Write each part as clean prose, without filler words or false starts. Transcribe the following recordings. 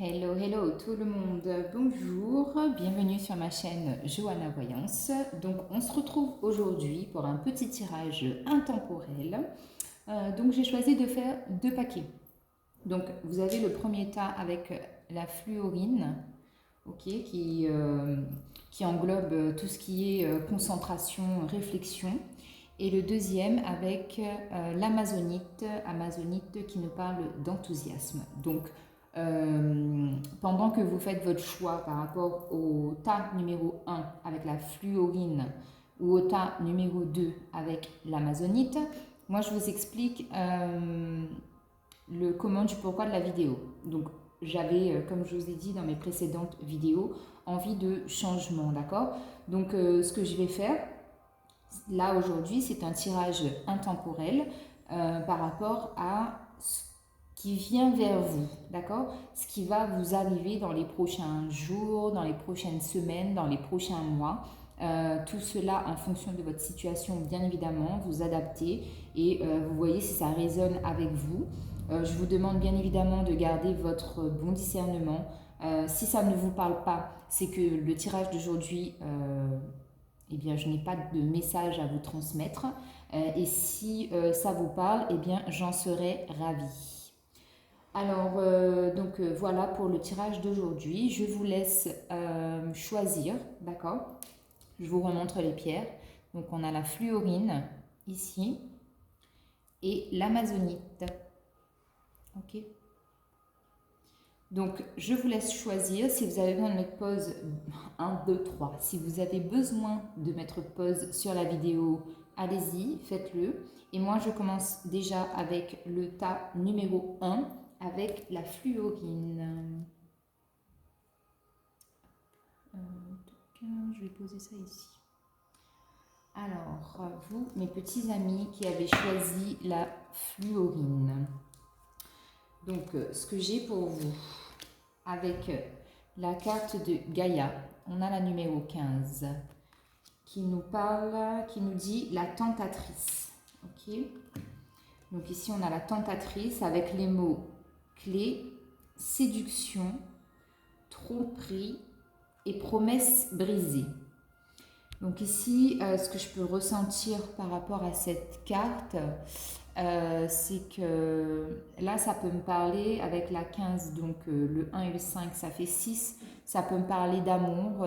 Hello, hello tout le monde, bonjour, bienvenue sur ma chaîne Johanna Voyance. Donc on se retrouve aujourd'hui pour un petit tirage intemporel. Donc j'ai choisi de faire deux paquets. Donc vous avez le premier tas avec la fluorine, ok, qui englobe tout ce qui est concentration, réflexion. Et le deuxième avec l'amazonite, amazonite qui nous parle d'enthousiasme. Donc pendant que vous faites votre choix par rapport au tas numéro 1 avec la fluorine ou au tas numéro 2 avec l'amazonite, moi je vous explique le comment du pourquoi de la vidéo. Donc j'avais, comme je vous ai dit dans mes précédentes vidéos, envie de changement, d'accord? Donc ce que je vais faire là aujourd'hui, c'est un tirage intemporel par rapport à ce qui vient vers vous, d'accord? Ce qui va vous arriver dans les prochains jours, dans les prochaines semaines, dans les prochains mois. Tout cela en fonction de votre situation, bien évidemment, vous adaptez et vous voyez si ça résonne avec vous. Je vous demande bien évidemment de garder votre bon discernement. Si ça ne vous parle pas, c'est que le tirage d'aujourd'hui, eh bien, je n'ai pas de message à vous transmettre. Et si ça vous parle, eh bien, j'en serai ravie. Alors, voilà pour le tirage d'aujourd'hui. Je vous laisse choisir, d'accord? Je vous remontre les pierres. Donc, on a la fluorine ici et l'amazonite. Ok? Donc, je vous laisse choisir. Si vous avez besoin de mettre pause, 1, 2, 3. Si vous avez besoin de mettre pause sur la vidéo, allez-y, faites-le. Et moi, je commence déjà avec le tas numéro 1, avec la fluorine. Je vais poser ça ici. Alors, vous, mes petits amis qui avez choisi la fluorine. Donc, ce que j'ai pour vous, avec la carte de Gaïa, on a la numéro 15 qui nous parle, qui nous dit la tentatrice. Ok. Donc ici, on a la tentatrice avec les mots clés, séduction, tromperie et promesse brisée. Donc ici, ce que je peux ressentir par rapport à cette carte, c'est que là, ça peut me parler avec la 15, donc le 1 et le 5, ça fait 6. Ça peut me parler d'amour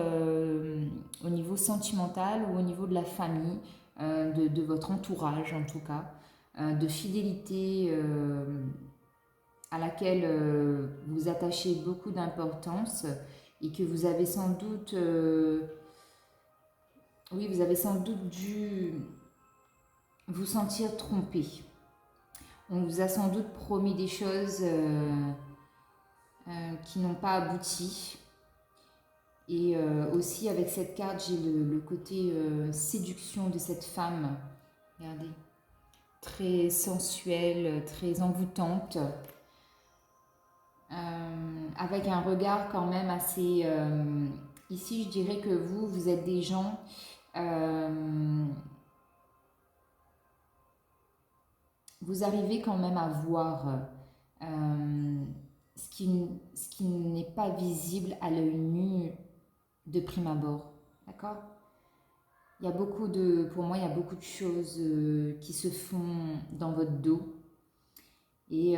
au niveau sentimental ou au niveau de la famille, de votre entourage en tout cas, de fidélité à laquelle vous attachez beaucoup d'importance et que vous avez sans doute, oui, vous avez sans doute dû vous sentir trompé. On vous a sans doute promis des choses qui n'ont pas abouti. Et aussi avec cette carte, j'ai le côté séduction de cette femme. Regardez, très sensuelle, très envoûtante. Avec un regard quand même assez... ici, je dirais que vous êtes des gens... vous arrivez quand même à voir ce qui n'est pas visible à l'œil nu de prime abord. D'accord? Il y a beaucoup de, pour moi, il y a beaucoup de choses qui se font dans votre dos. Et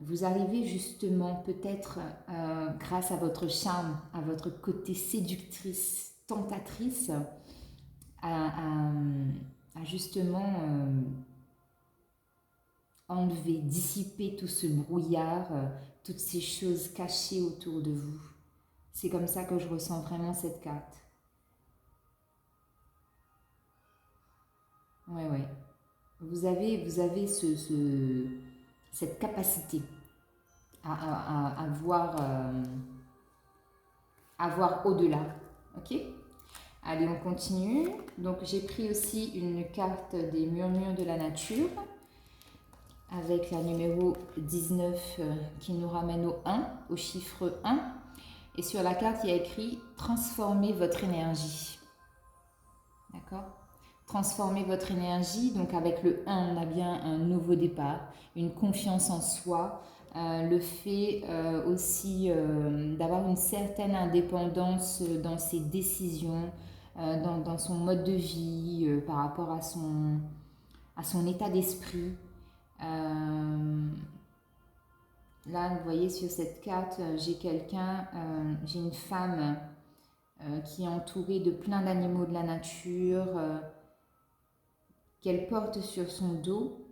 vous arrivez justement peut-être grâce à votre charme, à votre côté séductrice, tentatrice, à justement enlever, dissiper tout ce brouillard, toutes ces choses cachées autour de vous. C'est comme ça que je ressens vraiment cette carte. Ouais, ouais. Vous avez cette capacité à voir au-delà. Ok? Allez, on continue. Donc, j'ai pris aussi une carte des murmures de la nature avec la numéro 19 qui nous ramène au 1, au chiffre 1. Et sur la carte, il y a écrit « Transformez votre énergie ». D'accord? transformer votre énergie. Donc avec le 1, on a bien un nouveau départ, une confiance en soi, le fait aussi d'avoir une certaine indépendance dans ses décisions, dans son mode de vie, par rapport à son état d'esprit. Là, vous voyez sur cette carte, j'ai j'ai une femme qui est entourée de plein d'animaux de la nature, qu'elle porte sur son dos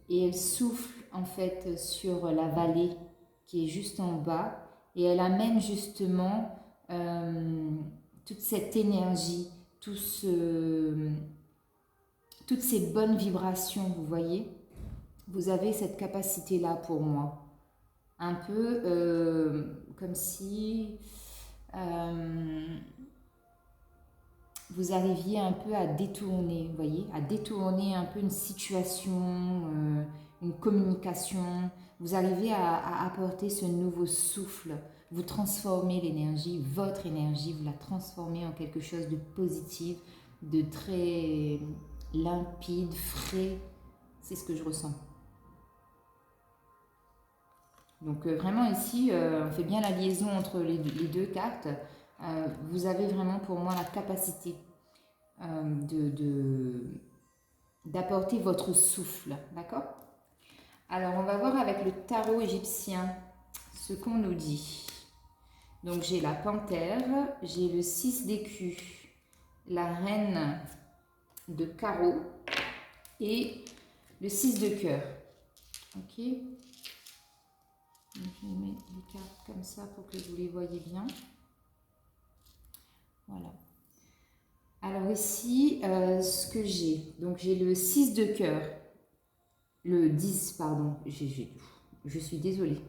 et elle souffle en fait sur la vallée qui est juste en bas et elle amène justement toute cette énergie, toutes ces bonnes vibrations, vous voyez. Vous avez cette capacité-là pour moi. Un peu comme si vous arriviez un peu à détourner, vous voyez, à détourner un peu une situation, une communication. Vous arrivez à apporter ce nouveau souffle. Vous transformez l'énergie, votre énergie, vous la transformez en quelque chose de positif, de très limpide, frais. C'est ce que je ressens. Donc vraiment ici, on fait bien la liaison entre les deux cartes. Vous avez vraiment pour moi la capacité d'apporter votre souffle, d'accord? Alors on va voir avec le tarot égyptien ce qu'on nous dit. Donc j'ai la panthère, j'ai le 6 d'écus, la reine de carreau et le 6 de cœur. Ok? Donc, je mets les cartes comme ça pour que vous les voyez bien. Voilà. Alors ici, ce que j'ai, donc j'ai le 6 de cœur, le 10, pardon, je suis désolée,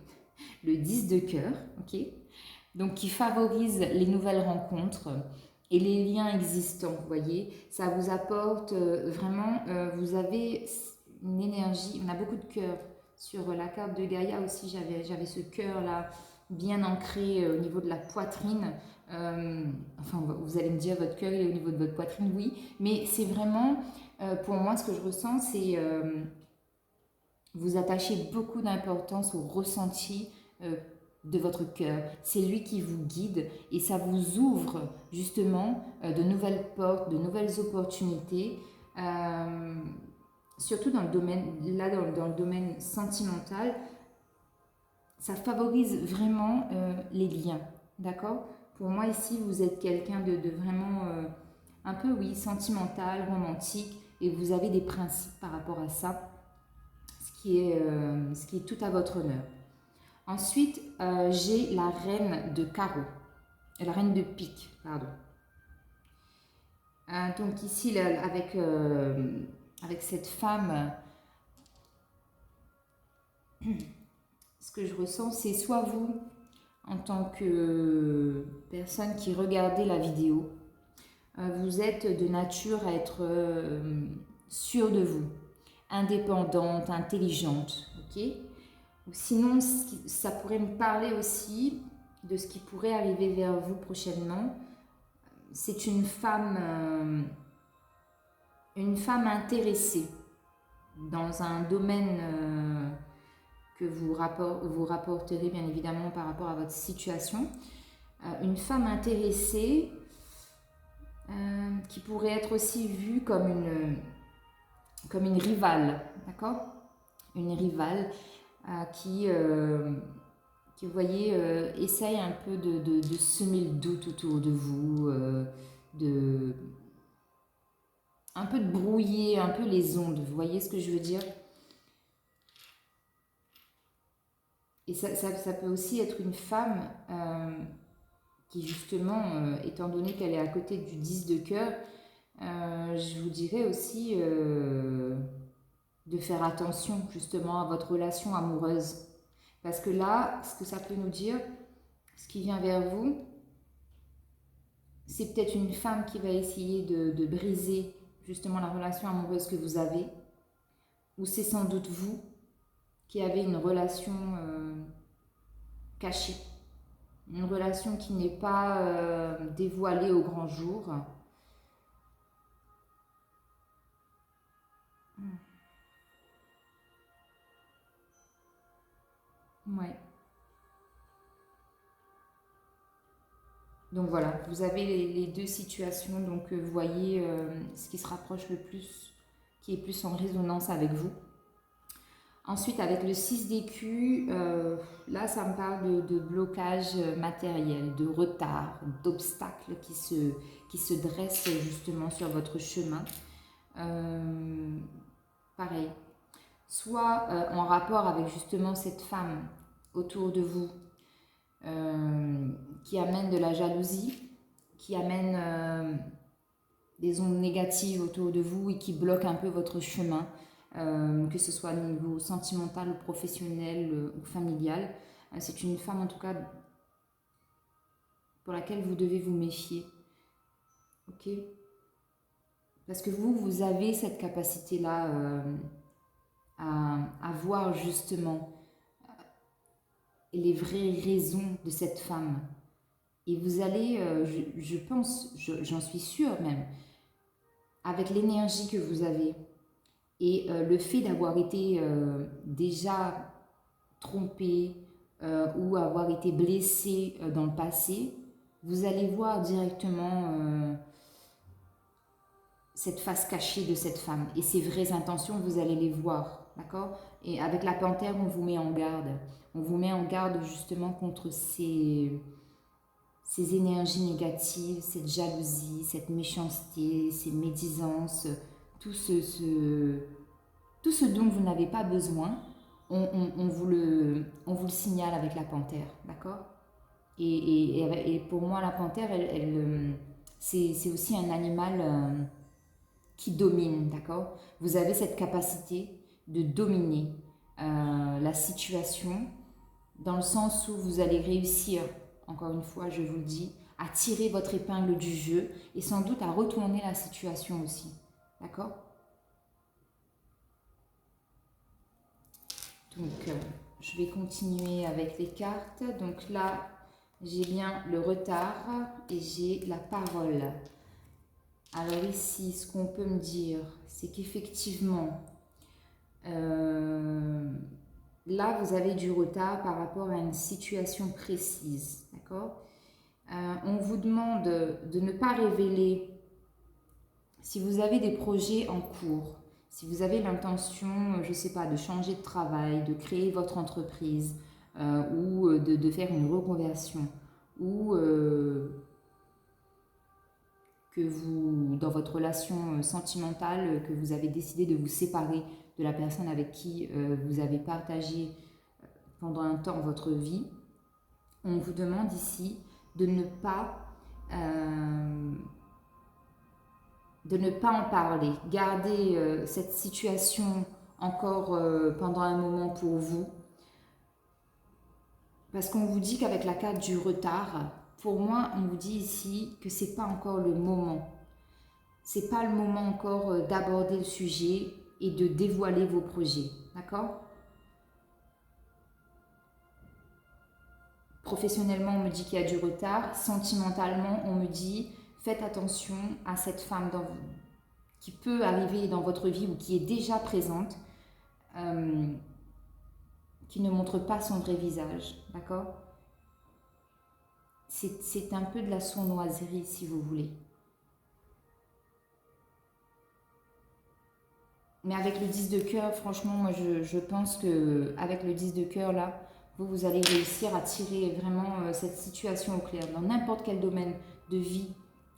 le 10 de cœur, ok, donc qui favorise les nouvelles rencontres et les liens existants, vous voyez, ça vous apporte vraiment, vous avez une énergie, on a beaucoup de cœur. Sur la carte de Gaïa aussi, j'avais ce cœur-là bien ancré au niveau de la poitrine. Enfin, vous allez me dire, votre cœur est au niveau de votre poitrine, oui. Mais c'est vraiment, pour moi, ce que je ressens, c'est vous attachez beaucoup d'importance au ressenti de votre cœur. C'est lui qui vous guide et ça vous ouvre justement de nouvelles portes, de nouvelles opportunités. Surtout dans le domaine, là, dans le domaine sentimental, ça favorise vraiment les liens, d'accord? Pour moi, ici, vous êtes quelqu'un de vraiment un peu, oui, sentimental, romantique, et vous avez des principes par rapport à ça, ce qui est tout à votre honneur. Ensuite, j'ai la reine de carreau, la reine de pique, pardon. Donc ici, là, avec cette femme, ce que je ressens, c'est soit vous, en tant que personne qui regardez la vidéo, vous êtes de nature à être sûre de vous, indépendante, intelligente, ok? Ou sinon, ça pourrait me parler aussi de ce qui pourrait arriver vers vous prochainement. C'est une femme intéressée dans un domaine que vous rapporterez bien évidemment par rapport à votre situation. Une femme intéressée qui pourrait être aussi vue comme une rivale, d'accord? Une rivale qui, vous voyez, essaye un peu de semer le doute autour de vous, un peu de brouiller un peu les ondes, vous voyez ce que je veux dire? Et ça peut aussi être une femme qui justement, étant donné qu'elle est à côté du 10 de cœur, je vous dirais aussi de faire attention justement à votre relation amoureuse. Parce que là, ce que ça peut nous dire, ce qui vient vers vous, c'est peut-être une femme qui va essayer de briser justement la relation amoureuse que vous avez, ou c'est sans doute vous qui avez une relation cachée, une relation qui n'est pas dévoilée au grand jour. Ouais. Donc voilà, vous avez les deux situations. Donc vous voyez ce qui se rapproche le plus, qui est plus en résonance avec vous. Ensuite, avec le 6 d'écus, là, ça me parle de blocage matériel, de retard, d'obstacles qui se dressent justement sur votre chemin. Pareil, soit en rapport avec justement cette femme autour de vous qui amène de la jalousie, qui amène des ondes négatives autour de vous et qui bloque un peu votre chemin. Que ce soit au niveau sentimental ou professionnel ou familial. C'est une femme en tout cas pour laquelle vous devez vous méfier. Ok? Parce que vous avez cette capacité-là à voir justement les vraies raisons de cette femme. Et vous allez, je pense, j'en suis sûre même, avec l'énergie que vous avez, et le fait d'avoir été déjà trompé ou avoir été blessé dans le passé, vous allez voir directement cette face cachée de cette femme. Et ses vraies intentions, vous allez les voir. D'accord? Et avec la panthère, on vous met en garde. On vous met en garde justement contre ces énergies négatives, cette jalousie, cette méchanceté, ces médisances, tout ce dont vous n'avez pas besoin, on vous le signale avec la panthère, d'accord? Et pour moi, la panthère, c'est aussi un animal qui domine, d'accord? Vous avez cette capacité de dominer la situation dans le sens où vous allez réussir, encore une fois, je vous le dis, à tirer votre épingle du jeu et sans doute à retourner la situation aussi, d'accord? Donc, je vais continuer avec les cartes. Donc là, j'ai bien le retard et j'ai la parole. Alors ici, ce qu'on peut me dire, c'est qu'effectivement, là, vous avez du retard par rapport à une situation précise, d'accord? On vous demande de ne pas révéler si vous avez des projets en cours, si vous avez l'intention, je ne sais pas, de changer de travail, de créer votre entreprise ou de faire une reconversion ou que vous, dans votre relation sentimentale, que vous avez décidé de vous séparer de la personne avec qui vous avez partagé pendant un temps votre vie, on vous demande ici de ne pas en parler. Gardez cette situation encore pendant un moment pour vous. Parce qu'on vous dit qu'avec la carte du retard, pour moi, on vous dit ici que c'est pas encore le moment. C'est pas le moment encore d'aborder le sujet et de dévoiler vos projets. D'accord? Professionnellement, on me dit qu'il y a du retard. Sentimentalement, on me dit faites attention à cette femme qui peut arriver dans votre vie ou qui est déjà présente, qui ne montre pas son vrai visage. D'accord? C'est un peu de la sournoiserie, si vous voulez. Mais avec le 10 de cœur, franchement, moi, je pense qu'avec le 10 de cœur, là, vous allez réussir à tirer vraiment cette situation au clair. Dans n'importe quel domaine de vie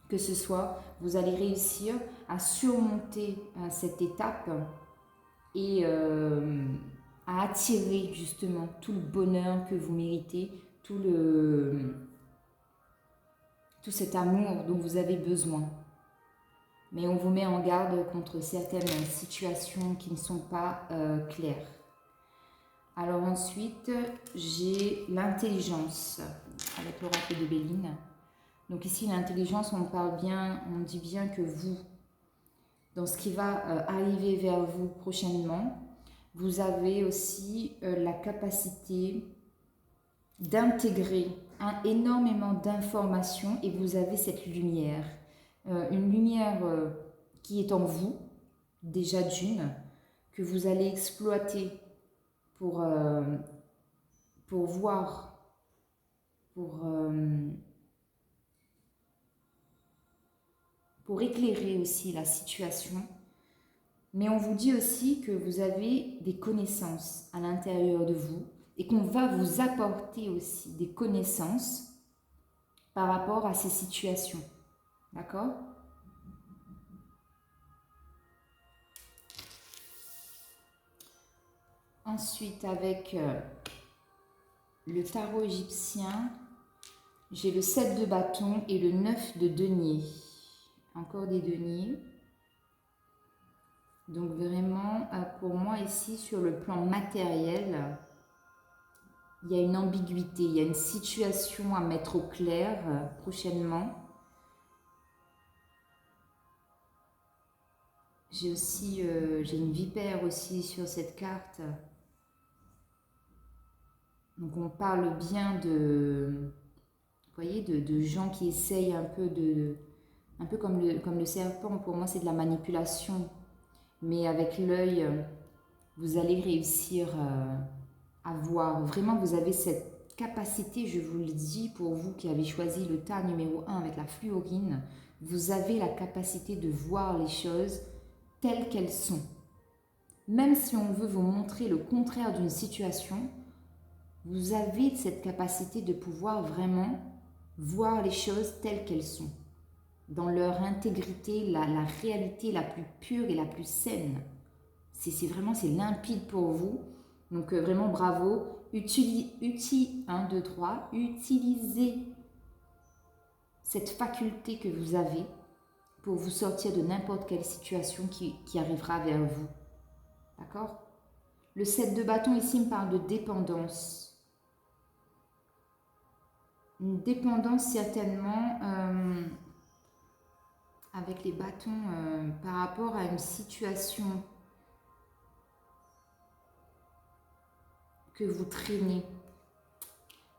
que ce soit, vous allez réussir à surmonter cette étape et à attirer justement tout le bonheur que vous méritez, tout cet amour dont vous avez besoin. Mais on vous met en garde contre certaines situations qui ne sont pas claires. Alors ensuite, j'ai l'intelligence avec l'oracle de Béline. Donc ici, l'intelligence, on dit bien que vous, dans ce qui va arriver vers vous prochainement, vous avez aussi la capacité d'intégrer énormément d'informations et vous avez cette lumière. Une lumière qui est en vous, déjà d'une, que vous allez exploiter pour voir, pour éclairer aussi la situation. Mais on vous dit aussi que vous avez des connaissances à l'intérieur de vous et qu'on va vous apporter aussi des connaissances par rapport à ces situations. D'accord? Ensuite, avec le tarot égyptien, j'ai le 7 de bâton et le 9 de denier. Encore des deniers. Donc vraiment, pour moi ici, sur le plan matériel, il y a une ambiguïté, il y a une situation à mettre au clair prochainement. J'ai aussi, j'ai une vipère aussi sur cette carte. Donc on parle bien de, vous voyez, de gens qui essayent un peu comme le serpent. Pour moi, c'est de la manipulation. Mais avec l'œil, vous allez réussir à voir. Vraiment, vous avez cette capacité, je vous le dis, pour vous qui avez choisi le tas numéro 1 avec la fluorine, vous avez la capacité de voir les choses telles qu'elles sont. Même si on veut vous montrer le contraire d'une situation, vous avez cette capacité de pouvoir vraiment voir les choses telles qu'elles sont, dans leur intégrité, la réalité la plus pure et la plus saine. C'est vraiment, c'est limpide pour vous. Donc vraiment bravo. Utilisez cette faculté que vous avez pour vous sortir de n'importe quelle situation qui arrivera vers vous. D'accord? Le 7 de bâton ici me parle de dépendance. Une dépendance certainement avec les bâtons par rapport à une situation que vous traînez.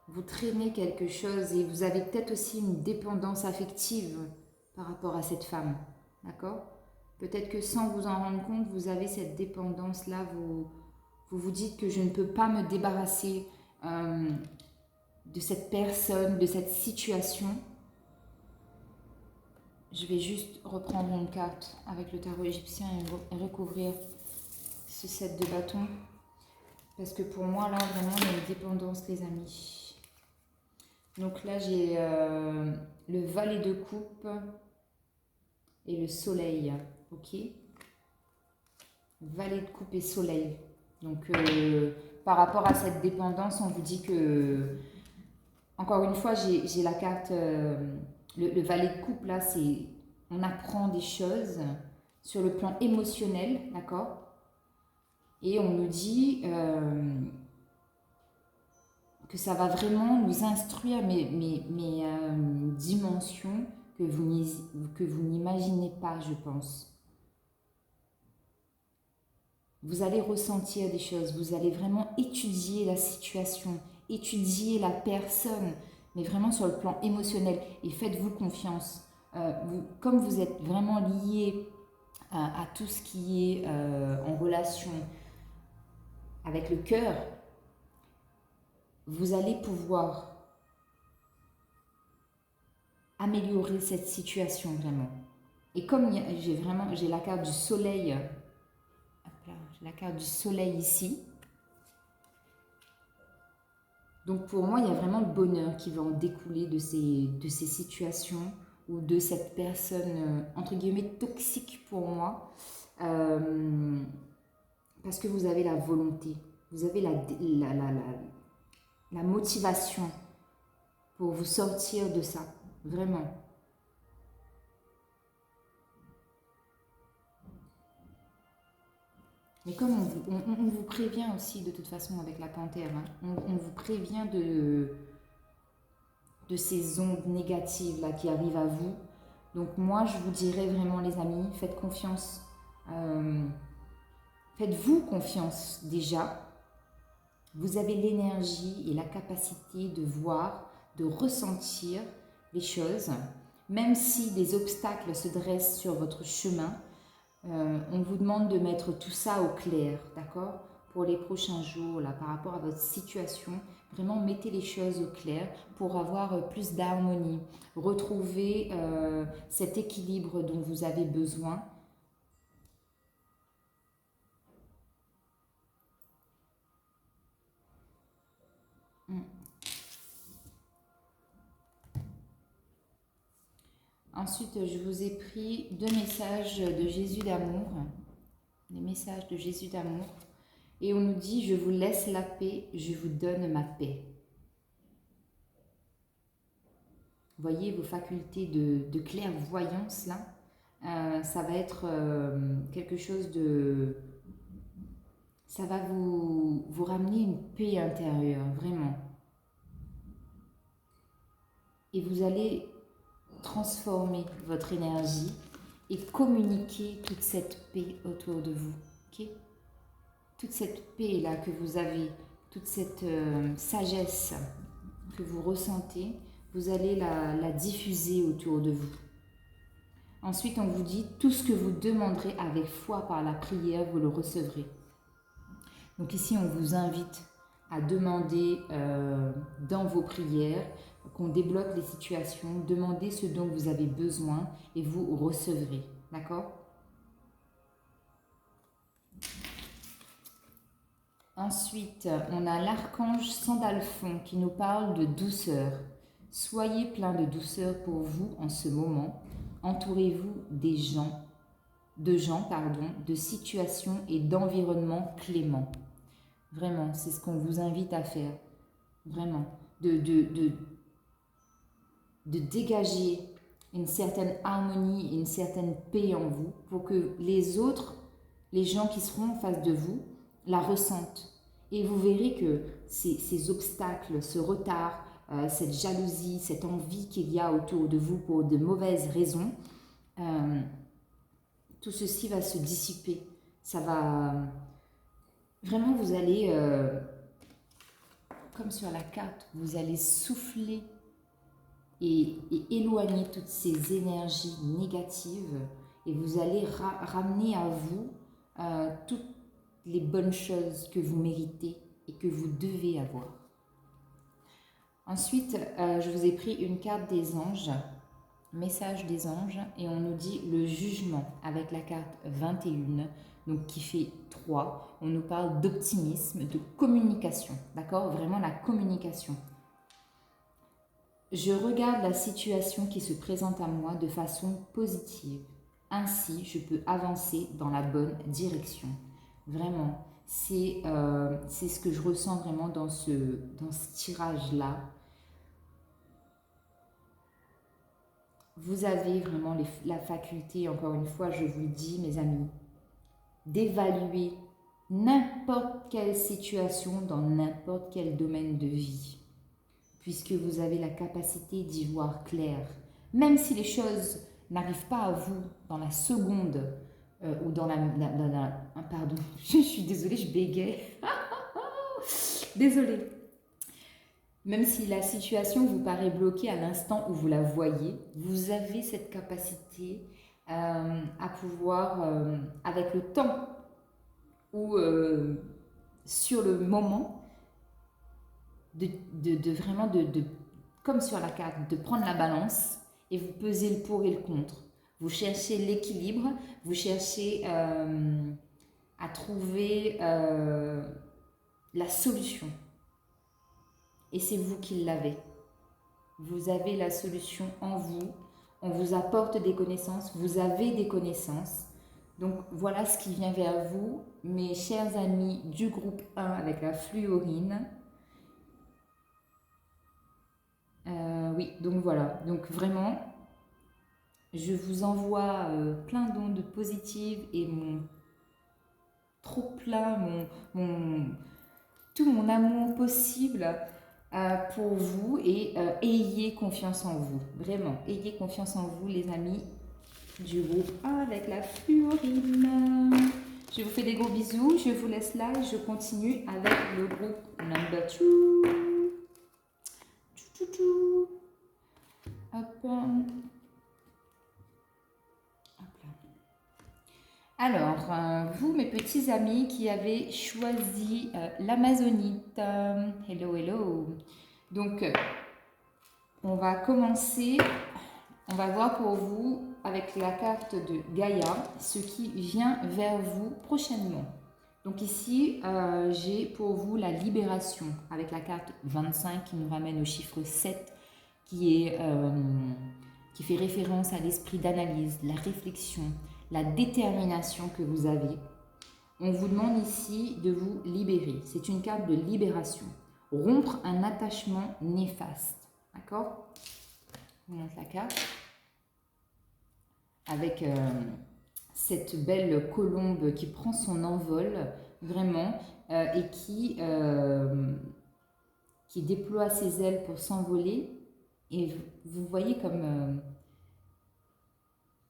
Vous traînez quelque chose et vous avez peut-être aussi une dépendance affective par rapport à cette femme. D'accord? Peut-être que sans vous en rendre compte, vous avez cette dépendance-là. Vous dites que je ne peux pas me débarrasser de cette personne, de cette situation. Je vais juste reprendre une carte avec le tarot égyptien et recouvrir ce 7 de bâton. Parce que pour moi, là, vraiment, il y a une dépendance, les amis. Donc là, j'ai le valet de coupe et le soleil. Ok? Valet de coupe et soleil. Donc, par rapport à cette dépendance, on vous dit que... Encore une fois, j'ai la carte... le valet de coupe, là, c'est... On apprend des choses sur le plan émotionnel, d'accord? Et on nous dit que ça va vraiment nous instruire mes dimensions que vous n'imaginez pas, je pense. Vous allez ressentir des choses, vous allez vraiment étudier la situation, étudier la personne, mais vraiment sur le plan émotionnel. Et faites-vous confiance. Comme vous êtes vraiment lié à tout ce qui est en relation avec le cœur, vous allez pouvoir améliorer cette situation vraiment. Et comme j'ai la carte du soleil, j'ai la carte du soleil ici. Donc pour moi, il y a vraiment le bonheur qui va en découler de ces situations ou de cette personne, entre guillemets, toxique pour moi. Parce que vous avez la volonté, vous avez la motivation pour vous sortir de ça, vraiment. Mais comme on vous prévient aussi de toute façon avec la panthère, hein, on vous prévient de ces ondes négatives là qui arrivent à vous. Donc moi je vous dirais vraiment les amis, faites confiance, faites-vous confiance déjà. Vous avez l'énergie et la capacité de voir, de ressentir les choses, même si des obstacles se dressent sur votre chemin. On vous demande de mettre tout ça au clair, d'accord? Pour les prochains jours, là, par rapport à votre situation, vraiment mettez les choses au clair pour avoir plus d'harmonie, retrouver cet équilibre dont vous avez besoin. Ensuite, je vous ai pris 2 messages de Jésus d'amour, des messages de Jésus d'amour. Et on nous dit, je vous laisse la paix, je vous donne ma paix. Voyez vos facultés de clairvoyance là, ça va être quelque chose de... Ça va vous ramener une paix intérieure, vraiment. Et vous allez transformer votre énergie et communiquer toute cette paix autour de vous. Ok? Toute cette paix là que vous avez, toute cette sagesse que vous ressentez, vous allez la diffuser autour de vous. Ensuite, on vous dit, tout ce que vous demanderez avec foi par la prière, vous le recevrez. Donc ici, on vous invite à demander dans vos prières, qu'on débloque les situations, demandez ce dont vous avez besoin et vous recevrez. D'accord? Ensuite, on a l'archange Sandalphon qui nous parle de douceur. Soyez plein de douceur pour vous en ce moment. Entourez-vous de situations et d'environnements cléments. Vraiment, c'est ce qu'on vous invite à faire. Vraiment. De dégager une certaine harmonie, une certaine paix en vous pour que les autres, les gens qui seront en face de vous, la ressentent. Et vous verrez que ces obstacles, ce retard, cette jalousie, cette envie qu'il y a autour de vous pour de mauvaises raisons, tout ceci va se dissiper. Ça va... Vraiment, vous allez, comme sur la carte, vous allez souffler et éloigner toutes ces énergies négatives et vous allez ramener à vous toutes les bonnes choses que vous méritez et que vous devez avoir. Ensuite, je vous ai pris une carte des anges, message des anges, et on nous dit le jugement avec la carte 21, donc qui fait 3. On nous parle d'optimisme, de communication, d'accord? Vraiment la communication. Je regarde la situation qui se présente à moi de façon positive. Ainsi, je peux avancer dans la bonne direction. Vraiment, c'est ce que je ressens vraiment dans ce tirage-là. Vous avez vraiment la faculté, encore une fois, je vous le dis, mes amis, d'évaluer n'importe quelle situation dans n'importe quel domaine de vie, puisque vous avez la capacité d'y voir clair. Même si les choses n'arrivent pas à vous dans la seconde ou dans pardon, je suis désolée, je bégaye. Désolée. Même si la situation vous paraît bloquée à l'instant où vous la voyez, vous avez cette capacité à pouvoir, avec le temps ou sur le moment, vraiment comme sur la carte, de prendre la balance et vous pesez le pour et le contre. Vous cherchez l'équilibre, vous cherchez à trouver la solution. Et c'est vous qui l'avez. Vous avez la solution en vous. On vous apporte des connaissances. Vous avez des connaissances. Donc voilà ce qui vient vers vous, mes chers amis du groupe 1 avec la fluorine. Oui, donc voilà. Donc vraiment, je vous envoie plein d'ondes positives et tout mon amour possible pour vous et ayez confiance en vous. Vraiment, ayez confiance en vous, les amis du groupe 1 avec la fluorine. Je vous fais des gros bisous. Je vous laisse là et je continue avec le groupe number 2. Hop. Hop là. Alors, vous, mes petits amis qui avez choisi l'Amazonite, hello, hello. Donc, on va commencer, on va voir pour vous avec la carte de Gaïa ce qui vient vers vous prochainement. Donc ici, j'ai pour vous la libération avec la carte 25 qui nous ramène au chiffre 7 qui fait référence à l'esprit d'analyse, la réflexion, la détermination que vous avez. On vous demande ici de vous libérer. C'est une carte de libération. Rompre un attachement néfaste. D'accord? Je vous montre la carte. Avec cette belle colombe qui prend son envol, vraiment, et qui déploie ses ailes pour s'envoler. Et vous voyez comme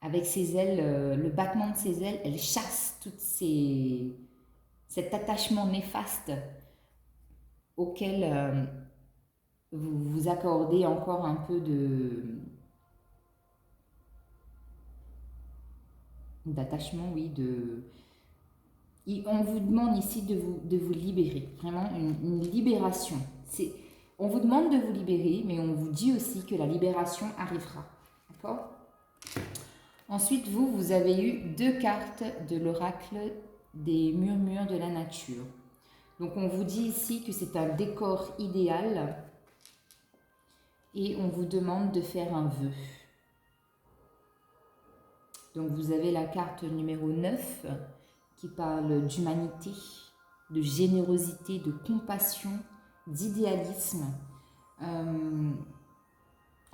avec ses ailes, le battement de ses ailes, elle chasse cet attachement néfaste auquel vous vous accordez encore un peu d'attachement, oui, on vous demande ici de vous libérer, vraiment une libération. On vous demande de vous libérer, mais on vous dit aussi que la libération arrivera. D'accord? Ensuite, vous avez eu 2 cartes de l'oracle des murmures de la nature. Donc, on vous dit ici que c'est un décor idéal et on vous demande de faire un vœu. Donc, vous avez la carte numéro 9 qui parle d'humanité, de générosité, de compassion, d'idéalisme. On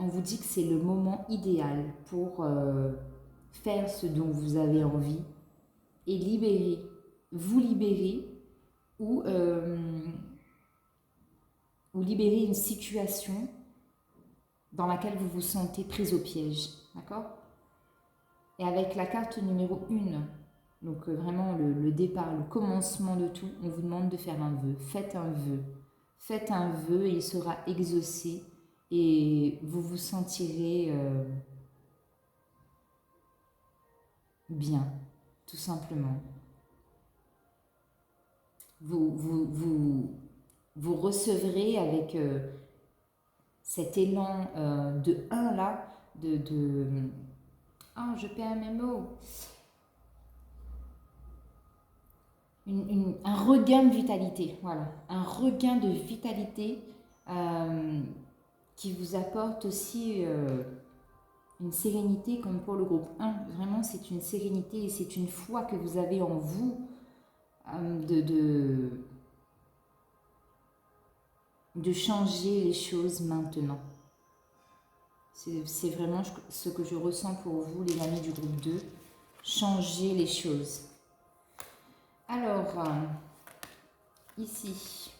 vous dit que c'est le moment idéal pour faire ce dont vous avez envie et vous libérer ou libérer une situation dans laquelle vous vous sentez prise au piège. D'accord? Et avec la carte numéro 1, donc vraiment le départ, le commencement de tout, on vous demande de faire un vœu. Faites un vœu. Faites un vœu et il sera exaucé et vous vous sentirez bien, tout simplement. Vous recevrez avec cet élan de 1 là, oh, je perds mes mots. Un regain de vitalité, voilà. Un regain de vitalité qui vous apporte aussi une sérénité comme pour le groupe 1. Vraiment, c'est une sérénité et c'est une foi que vous avez en vous de changer les choses maintenant. C'est vraiment ce que je ressens pour vous, les amis du groupe 2. Changer les choses. Alors, ici,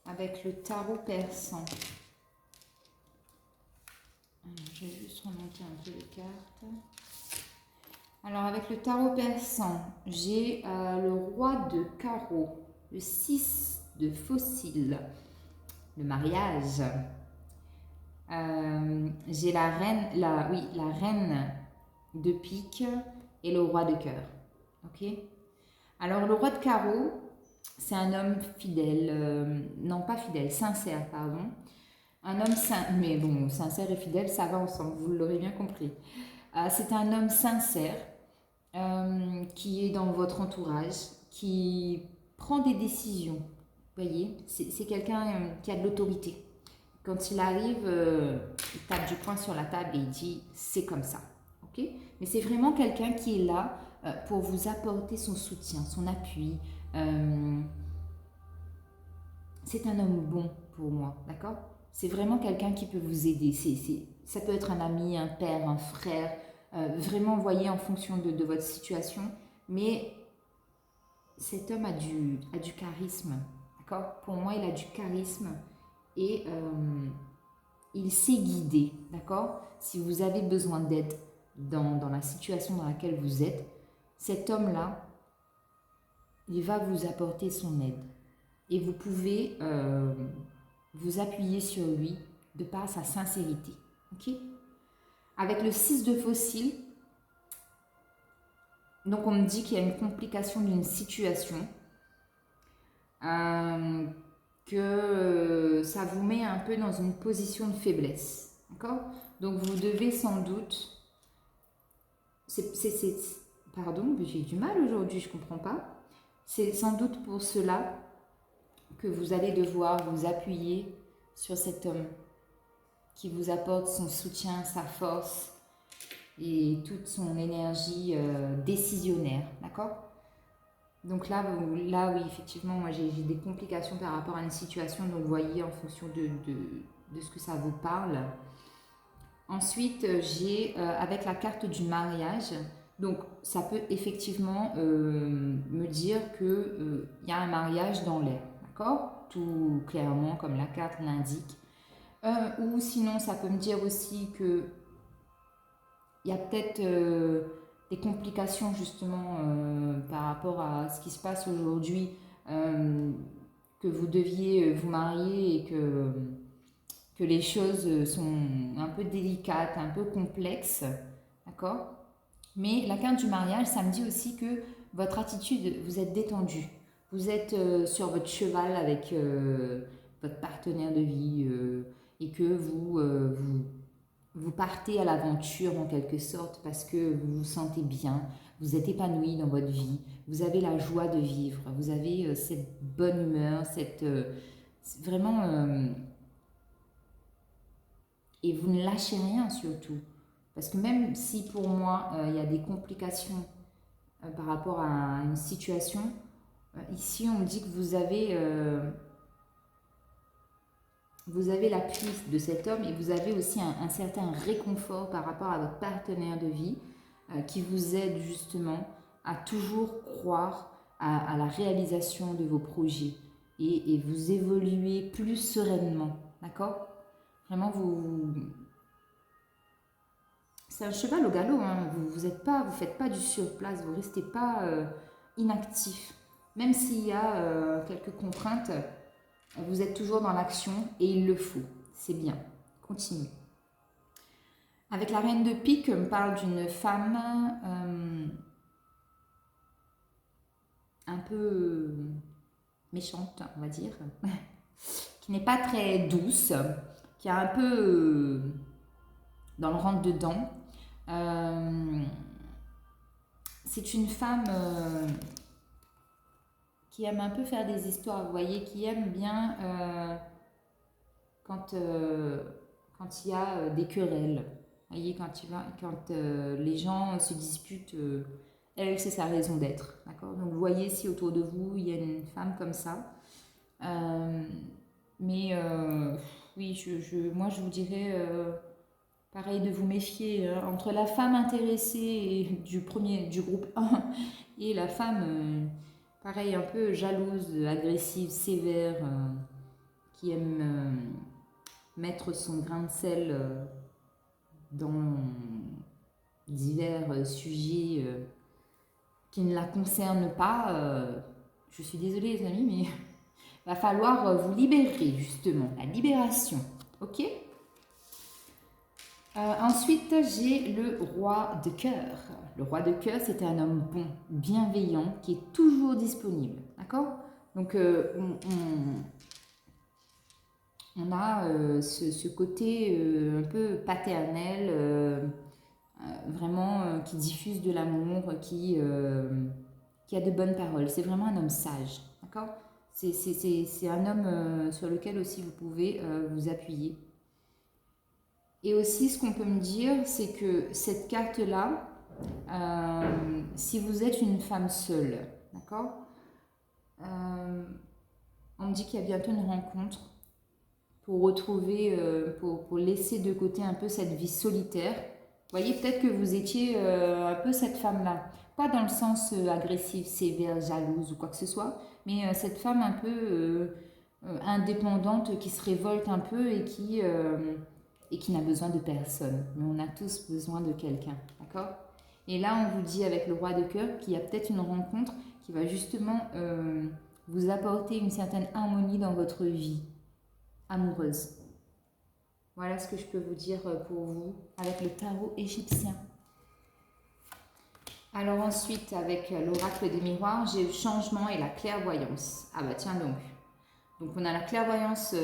avec le tarot persan. Je vais juste remonter un peu les cartes. Alors, avec le tarot persan, j'ai le roi de carreau, le 6 de fossiles, le mariage. J'ai la reine de pique et le roi de cœur. Ok? Alors, le roi de carreau, c'est un homme fidèle, non pas fidèle, sincère, pardon. Un homme mais bon, sincère et fidèle, ça va ensemble, vous l'aurez bien compris. C'est un homme sincère qui est dans votre entourage, qui prend des décisions. Vous voyez, c'est quelqu'un qui a de l'autorité. Quand il arrive, il tape du poing sur la table et il dit « c'est comme ça ». Okay? Mais c'est vraiment quelqu'un qui est là pour vous apporter son soutien, son appui. C'est un homme bon pour moi, d'accord? C'est vraiment quelqu'un qui peut vous aider. Ça peut être un ami, un père, un frère, vraiment, voyez, en fonction de votre situation. Mais cet homme a du charisme, d'accord? Pour moi, il a du charisme et il sait guider, d'accord? Si vous avez besoin d'aide dans la situation dans laquelle vous êtes, cet homme-là, il va vous apporter son aide. Et vous pouvez vous appuyer sur lui de par sa sincérité. Ok? Avec le 6 de fossile, donc on me dit qu'il y a une complication d'une situation, que ça vous met un peu dans une position de faiblesse. D'accord? Donc vous devez sans doute... Pardon, j'ai du mal aujourd'hui, je ne comprends pas. C'est sans doute pour cela que vous allez devoir vous appuyer sur cet homme qui vous apporte son soutien, sa force et toute son énergie décisionnaire, d'accord? Donc là, oui, effectivement, moi j'ai des complications par rapport à une situation, donc vous voyez en fonction de ce que ça vous parle. Ensuite, j'ai avec la carte du mariage, donc ça peut effectivement me dire qu'il y a un mariage dans l'air, d'accord? Tout clairement comme la carte l'indique. Ou sinon, ça peut me dire aussi que il y a peut-être des complications justement par rapport à ce qui se passe aujourd'hui, que vous deviez vous marier et que les choses sont un peu délicates, un peu complexes, d'accord? Mais la carte du mariage, ça me dit aussi que votre attitude, vous êtes détendu, vous êtes sur votre cheval avec votre partenaire de vie et que vous partez à l'aventure en quelque sorte parce que vous vous sentez bien, vous êtes épanoui dans votre vie, vous avez la joie de vivre, vous avez cette bonne humeur, vraiment... et vous ne lâchez rien surtout. Parce que même si pour moi, il y a des complications par rapport à une situation, ici on me dit que vous avez l'appui de cet homme et vous avez aussi un certain réconfort par rapport à votre partenaire de vie qui vous aide justement à toujours croire à la réalisation de vos projets et vous évoluez plus sereinement, d'accord? Vraiment, c'est un cheval au galop, hein. Vous faites pas du surplace, vous restez pas inactif. Même s'il y a quelques contraintes, vous êtes toujours dans l'action et il le faut. C'est bien. Continuez. Avec la reine de pique, on me parle d'une femme un peu méchante, on va dire, qui n'est pas très douce, qui est un peu dans le rentre-dedans. C'est une femme qui aime un peu faire des histoires, vous voyez, qui aime bien quand il y a des querelles. Vous voyez, quand les gens se disputent, elle, c'est sa raison d'être. D'accord? Donc, vous voyez, si autour de vous, il y a une femme comme ça. Mais oui, moi, je vous dirais, pareil, de vous méfier entre la femme intéressée du groupe 1 et la femme, pareil, un peu jalouse, agressive, sévère, qui aime mettre son grain de sel dans divers sujets qui ne la concernent pas. Je suis désolée les amis, mais va falloir vous libérer justement, la libération, ok? Ensuite, j'ai le roi de cœur. Le roi de cœur, c'est un homme bon, bienveillant, qui est toujours disponible, d'accord? Donc, on a ce côté un peu paternel, vraiment qui diffuse de l'amour, qui a de bonnes paroles. C'est vraiment un homme sage, d'accord? C'est un homme sur lequel aussi vous pouvez vous appuyer. Et aussi, ce qu'on peut me dire, c'est que cette carte-là, si vous êtes une femme seule, d'accord, on me dit qu'il y a bientôt une rencontre pour retrouver, pour laisser de côté un peu cette vie solitaire. Vous voyez, peut-être que vous étiez un peu cette femme-là. Pas dans le sens agressif, sévère, jalouse ou quoi que ce soit, mais cette femme un peu indépendante qui se révolte un peu et qui n'a besoin de personne. Mais on a tous besoin de quelqu'un, d'accord? Et là, on vous dit avec le roi de cœur qu'il y a peut-être une rencontre qui va justement vous apporter une certaine harmonie dans votre vie amoureuse. Voilà ce que je peux vous dire pour vous avec le tarot égyptien. Alors ensuite, avec l'oracle des miroirs, j'ai le changement et la clairvoyance. Ah bah tiens donc. Donc on a la clairvoyance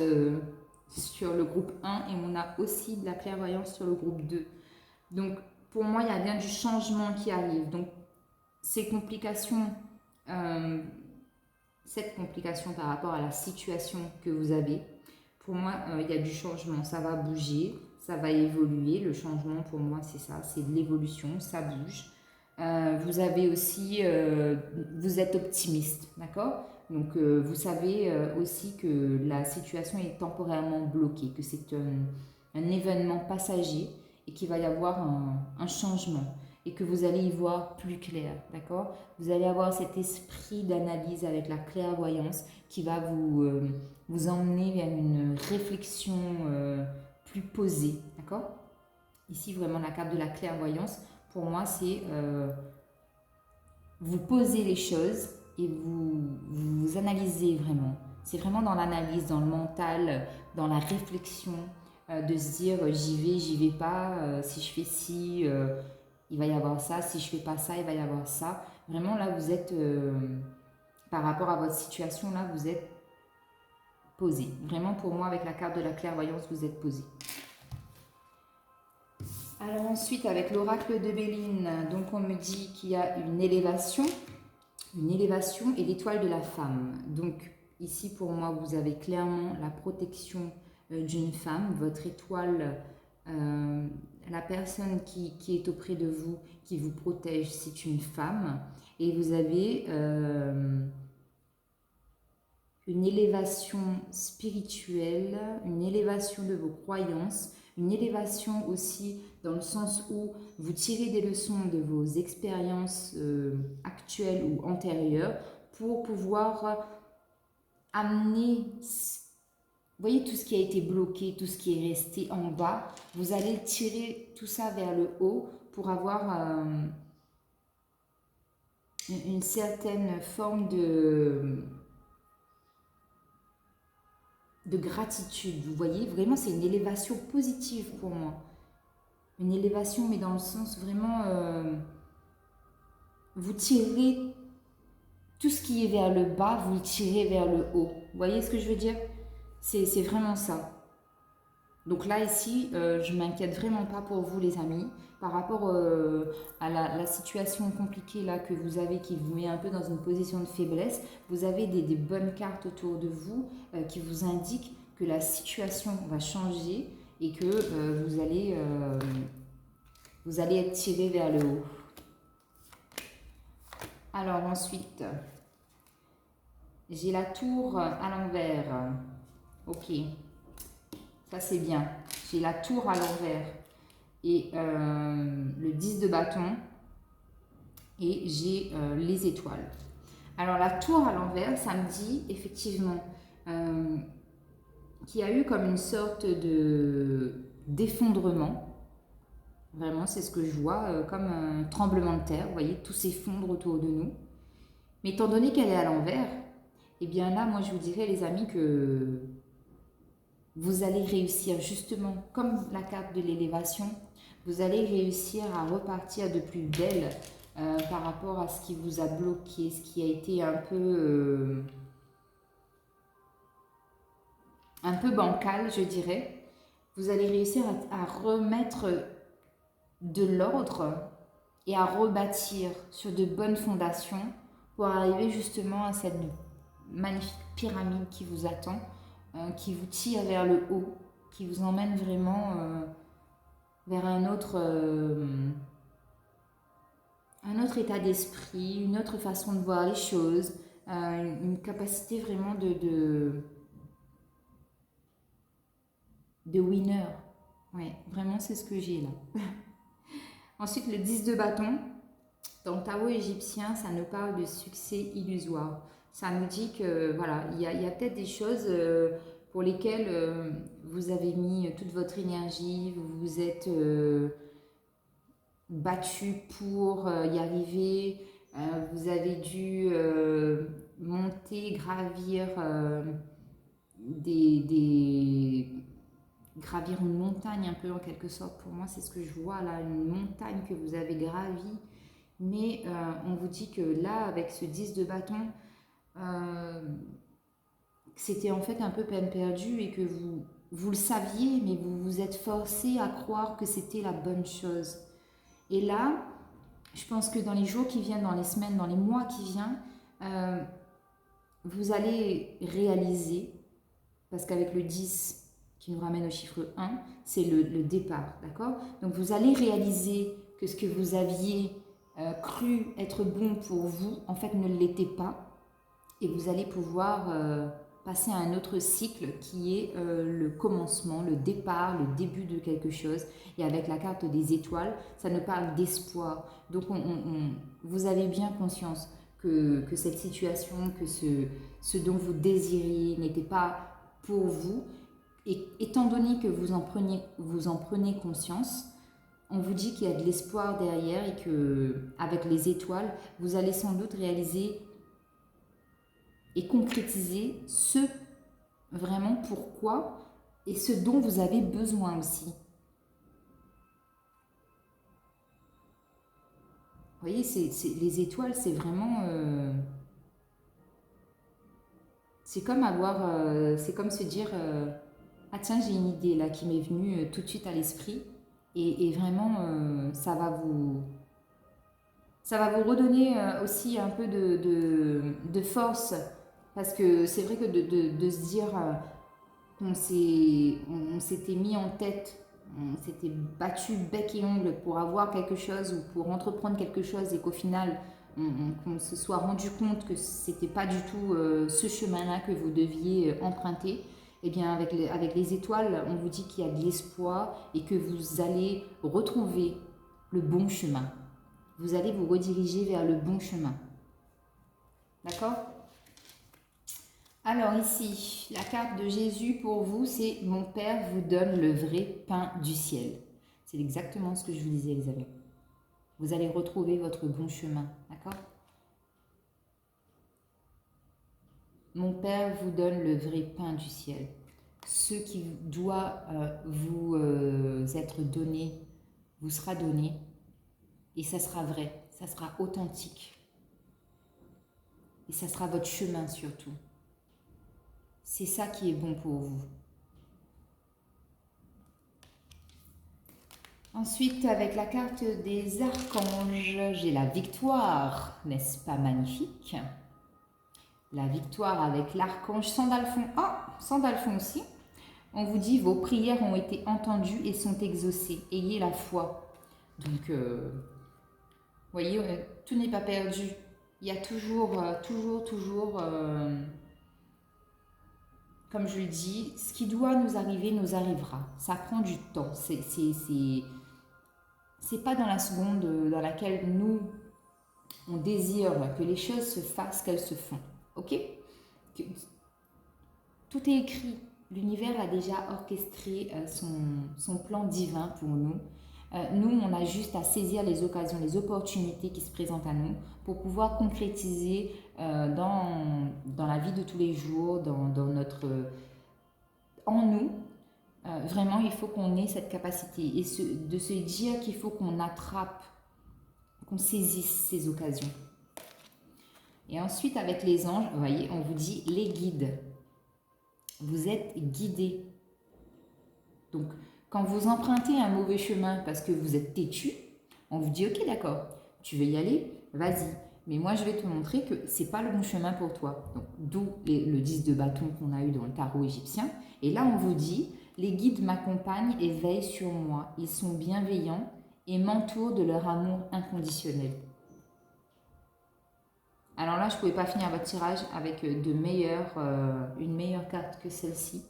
sur le groupe 1 et on a aussi de la clairvoyance sur le groupe 2. Donc pour moi, il y a bien du changement qui arrive. Donc ces complications, cette complication par rapport à la situation que vous avez, pour moi, il y a du changement. Ça va bouger, ça va évoluer. Le changement, pour moi, c'est ça, c'est de l'évolution, ça bouge. Vous avez aussi, vous êtes optimiste, d'accord? Donc, vous savez aussi que la situation est temporairement bloquée, que c'est un événement passager et qu'il va y avoir un changement et que vous allez y voir plus clair, d'accord? Vous allez avoir cet esprit d'analyse avec la clairvoyance qui va vous emmener vers une réflexion plus posée, d'accord? Ici, vraiment, la carte de la clairvoyance, pour moi, c'est vous posez les choses et vous analysez vraiment. C'est vraiment dans l'analyse, dans le mental, dans la réflexion, de se dire j'y vais pas, si je fais ci, il va y avoir ça, si je fais pas ça, il va y avoir ça. Vraiment là, vous êtes, par rapport à votre situation, là, vous êtes posé. Vraiment pour moi, avec la carte de la clairvoyance, vous êtes posé. Alors ensuite, avec l'oracle de Béline, donc on me dit qu'il y a une élévation et l'étoile de la femme. Donc ici pour moi, vous avez clairement la protection d'une femme, votre étoile, la personne qui est auprès de vous, qui vous protège, c'est une femme. Et vous avez une élévation spirituelle, une élévation de vos croyances, une élévation aussi dans le sens où vous tirez des leçons de vos expériences actuelles ou antérieures pour pouvoir amener, vous voyez, tout ce qui a été bloqué, tout ce qui est resté en bas, vous allez tirer tout ça vers le haut pour avoir une certaine forme de gratitude. Vous voyez, vraiment, c'est une élévation positive pour moi. Une élévation, mais dans le sens vraiment, vous tirez tout ce qui est vers le bas, vous le tirez vers le haut. Vous voyez ce que je veux dire? C'est vraiment ça. Donc là, ici, je ne m'inquiète vraiment pas pour vous, les amis, par rapport à la situation compliquée là que vous avez, qui vous met un peu dans une position de faiblesse. Vous avez des bonnes cartes autour de vous qui vous indiquent que la situation va changer et que vous allez être tiré vers le haut. Alors ensuite, j'ai la tour à l'envers. Ok. Ça, c'est bien. J'ai la tour à l'envers et le 10 de bâton et j'ai les étoiles. Alors, la tour à l'envers, ça me dit effectivement qu'il y a eu comme une sorte d'effondrement. Vraiment, c'est ce que je vois, comme un tremblement de terre. Vous voyez, tout s'effondre autour de nous. Mais étant donné qu'elle est à l'envers, eh bien là, moi, je vous dirais, les amis, que vous allez réussir justement, comme la carte de l'élévation, vous allez réussir à repartir de plus belle par rapport à ce qui vous a bloqué, ce qui a été un peu bancal, je dirais. Vous allez réussir à remettre de l'ordre et à rebâtir sur de bonnes fondations pour arriver justement à cette magnifique pyramide qui vous attend, qui vous tire vers le haut, qui vous emmène vraiment vers un autre état d'esprit, une autre façon de voir les choses, une capacité vraiment de winner. Ouais, vraiment c'est ce que j'ai là. Ensuite, le 10 de bâton. Dans le tarot égyptien, ça nous parle de succès illusoire. Ça nous dit que voilà, il y a peut-être des choses pour lesquelles vous avez mis toute votre énergie, vous vous êtes battu pour y arriver, vous avez dû monter, gravir gravir une montagne un peu en quelque sorte. Pour moi, c'est ce que je vois là, une montagne que vous avez gravie. Mais on vous dit que là, avec ce 10 de bâton, c'était en fait un peu peine perdue et que vous le saviez, mais vous vous êtes forcé à croire que c'était la bonne chose. Et là, je pense que dans les jours qui viennent, dans les semaines, dans les mois qui viennent, vous allez réaliser, parce qu'avec le 10 qui nous ramène au chiffre 1, c'est le départ, d'accord? Donc vous allez réaliser que ce que vous aviez cru être bon pour vous, en fait ne l'était pas, et vous allez pouvoir passer à un autre cycle qui est le commencement, le départ, le début de quelque chose. Et avec la carte des étoiles, ça nous parle d'espoir. Donc vous avez bien conscience que cette situation, que ce dont vous désiriez n'était pas pour vous. Et étant donné que vous en prenez conscience, on vous dit qu'il y a de l'espoir derrière et que avec les étoiles, vous allez sans doute réaliser et concrétiser ce vraiment pourquoi et ce dont vous avez besoin aussi. Vous voyez, les étoiles, c'est vraiment... c'est comme c'est comme se dire ah tiens, j'ai une idée là qui m'est venue tout de suite à l'esprit et vraiment ça va vous redonner aussi un peu de force, parce que c'est vrai que de se dire on s'était mis en tête, on s'était battu bec et ongle pour avoir quelque chose ou pour entreprendre quelque chose et qu'au final qu'on se soit rendu compte que c'était pas du tout ce chemin-là que vous deviez emprunter. Eh bien avec les étoiles, on vous dit qu'il y a de l'espoir et que vous allez retrouver le bon chemin. Vous allez vous rediriger vers le bon chemin. D'accord ? Alors ici, la carte de Jésus pour vous, c'est « Mon Père vous donne le vrai pain du ciel ». C'est exactement ce que je vous disais, Elisabeth. Vous allez retrouver votre bon chemin, d'accord ? Mon Père vous donne le vrai pain du ciel. Ce qui doit vous être donné, vous sera donné. Et ça sera vrai, ça sera authentique. Et ça sera votre chemin surtout. C'est ça qui est bon pour vous. Ensuite, avec la carte des archanges, j'ai la victoire. N'est-ce pas magnifique ? La victoire avec l'archange Sandalphon. Ah, Sandalphon aussi. On vous dit, vos prières ont été entendues et sont exaucées. Ayez la foi. Donc, voyez, tout n'est pas perdu. Il y a toujours, comme je le dis, ce qui doit nous arriver nous arrivera. Ça prend du temps. C'est pas dans la seconde dans laquelle nous, on désire que les choses se fassent qu'elles se font. Ok ? Tout est écrit. L'univers a déjà orchestré son plan divin pour nous. Nous, on a juste à saisir les occasions, les opportunités qui se présentent à nous pour pouvoir concrétiser dans la vie de tous les jours, en nous. Vraiment, il faut qu'on ait cette capacité et de se dire qu'il faut qu'on attrape, qu'on saisisse ces occasions. Et ensuite, avec les anges, vous voyez, on vous dit les guides. Vous êtes guidés. Donc, quand vous empruntez un mauvais chemin parce que vous êtes têtu, on vous dit ok, d'accord, tu veux y aller, vas-y. Mais moi, je vais te montrer que c'est pas le bon chemin pour toi. Donc, d'où le 10 de bâton qu'on a eu dans le tarot égyptien. Et là, on vous dit, les guides m'accompagnent et veillent sur moi. Ils sont bienveillants et m'entourent de leur amour inconditionnel. Alors là, je ne pouvais pas finir votre tirage avec une meilleure carte que celle-ci.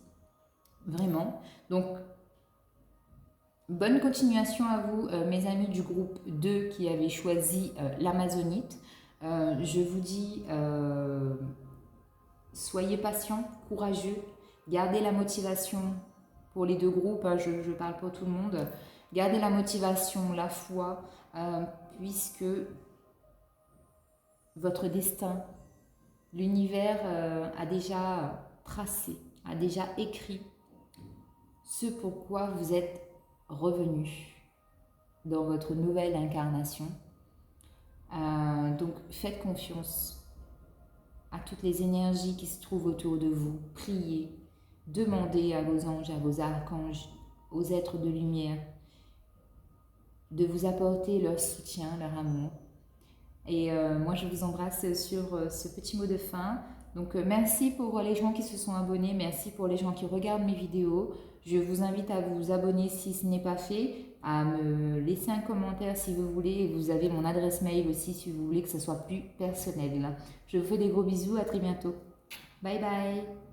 Vraiment. Donc, bonne continuation à vous, mes amis du groupe 2 qui avez choisi l'Amazonite. Je vous dis, soyez patients, courageux, gardez la motivation pour les deux groupes, hein, je parle pour tout le monde. Gardez la motivation, la foi, puisque votre destin, l'univers a déjà tracé, a déjà écrit ce pourquoi vous êtes revenu dans votre nouvelle incarnation. Donc faites confiance à toutes les énergies qui se trouvent autour de vous. Priez, demandez à vos anges, à vos archanges, aux êtres de lumière de vous apporter leur soutien, leur amour. Et moi, je vous embrasse sur ce petit mot de fin. Donc, merci pour les gens qui se sont abonnés. Merci pour les gens qui regardent mes vidéos. Je vous invite à vous abonner si ce n'est pas fait, à me laisser un commentaire si vous voulez. Et vous avez mon adresse mail aussi si vous voulez que ce soit plus personnel. Je vous fais des gros bisous. À très bientôt. Bye bye.